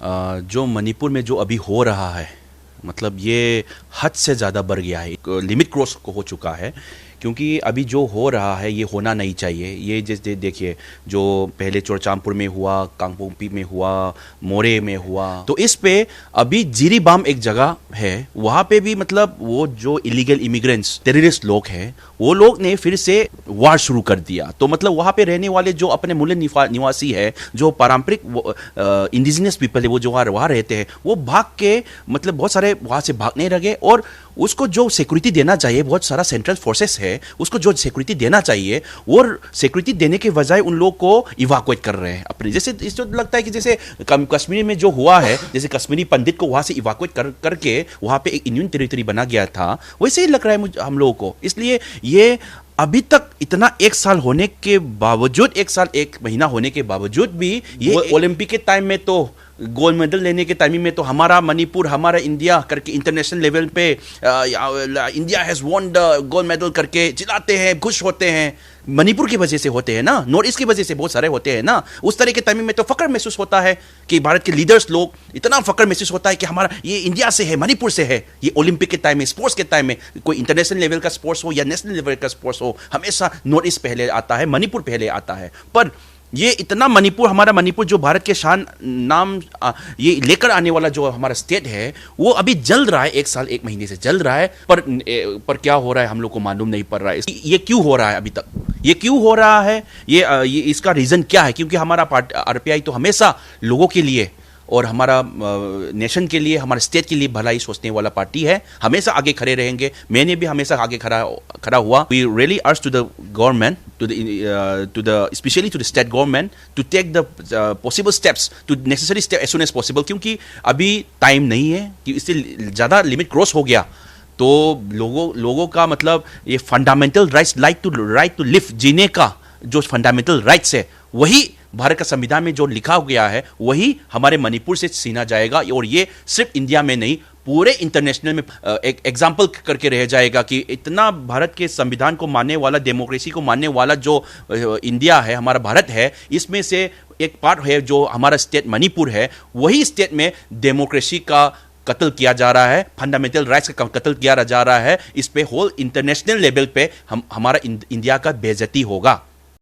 जो मणिपुर में जो अभी हो रहा है, मतलब ये हद से ज़्यादा बढ़ गया है, लिमिट क्रॉस हो चुका है। क्योंकि अभी जो हो रहा है ये होना नहीं चाहिए। ये जैसे देखिए, जो पहले चोरचामपुर में हुआ, कांगपोंगपी में हुआ, मोरे में हुआ, तो इस पे अभी जिरीबाम एक जगह है, वहाँ पे भी मतलब वो जो इलीगल इमिग्रेंट्स टेररिस्ट लोग हैं, वो लोग ने फिर से वार शुरू कर दिया। तो मतलब वहाँ पे रहने वाले जो अपने मूल निवासी है, जो पारंपरिक इंडिजिनस पीपल है, वो जो वहाँ रहते हैं, वो भाग के मतलब बहुत सारे वहाँ से भागने लगे। और उसको जो सिक्योरिटी देना चाहिए, बहुत सारा सेंट्रल फोर्सेस है, उसको जो सिक्योरिटी देना चाहिए, और सिक्योरिटी देने के बजाय उन लोग को इवाकुएट कर रहे हैं अपने। जैसे इसको लगता है कि जैसे कश्मीर में जो हुआ है, जैसे कश्मीरी पंडित को वहां से इवाकुएट करके वहां पे एक इंडियन टेरिटरी बना गया था, वैसे ही लग रहा है हम लोगों को। इसलिए ये अभी तक इतना एक साल होने के बावजूद, एक साल एक महीना होने के बावजूद भी, ये ओलंपिक के टाइम में तो गोल्ड मेडल लेने के टाइमिंग में तो हमारा मणिपुर, हमारा इंडिया करके इंटरनेशनल लेवल पे India has won the gold medal करके चिल्लाते हैं, खुश होते हैं। मणिपुर की वजह से होते हैं ना, नॉर्थ ईस्ट की वजह से बहुत सारे होते हैं ना। उस तरह के टाइमिंग में तो फक्र महसूस होता है कि भारत के लीडर्स लोग, इतना फक्र महसूस होता है कि हमारा ये इंडिया से है, मणिपुर से है। ये ओलंपिक के टाइम में, स्पोर्ट्स के टाइम में, कोई इंटरनेशनल लेवल का स्पोर्ट्स हो या नेशनल लेवल का स्पोर्ट्स हो, हमेशा नॉर्थ ईस्ट पहले आता है, मणिपुर पहले आता है। पर ये इतना मणिपुर, हमारा मणिपुर जो भारत के शान नाम ये लेकर आने वाला जो हमारा स्टेट है, वो अभी जल रहा है, एक साल एक महीने से जल रहा है। पर क्या हो रहा है हम लोग को मालूम नहीं पड़ रहा है। ये क्यों हो रहा है अभी तक, ये क्यों हो रहा है, ये इसका रीजन क्या है? क्योंकि हमारा आरपीआई तो हमेशा लोगों के लिए और हमारा नेशन के लिए, हमारे स्टेट के लिए भलाई सोचने वाला पार्टी है, हमेशा आगे खड़े रहेंगे। मैंने भी हमेशा आगे खड़ा हुआ। We really urge to the government, to the especially to the state government to take the possible steps, to necessary step as soon as possible, क्योंकि अभी टाइम नहीं है कि इससे ज़्यादा लिमिट क्रॉस हो गया तो लोगों का मतलब ये fundamental rights, right to live, जीने का जो फंडामेंटल राइट्स है, वही भारत का संविधान में जो लिखा गया है, वही हमारे मणिपुर से छीना जाएगा। और ये सिर्फ इंडिया में नहीं, पूरे इंटरनेशनल में एक एग्जाम्पल करके रह जाएगा कि इतना भारत के संविधान को मानने वाला, डेमोक्रेसी को मानने वाला जो इंडिया है, हमारा भारत है, इसमें से एक पार्ट है जो हमारा स्टेट मणिपुर है, वही स्टेट में डेमोक्रेसी का कत्ल किया जा रहा है, फंडामेंटल राइट्स का कत्ल किया जा रहा है। इस पे होल इंटरनेशनल लेवल पे हमारा इंडिया का बेइज्जती होगा।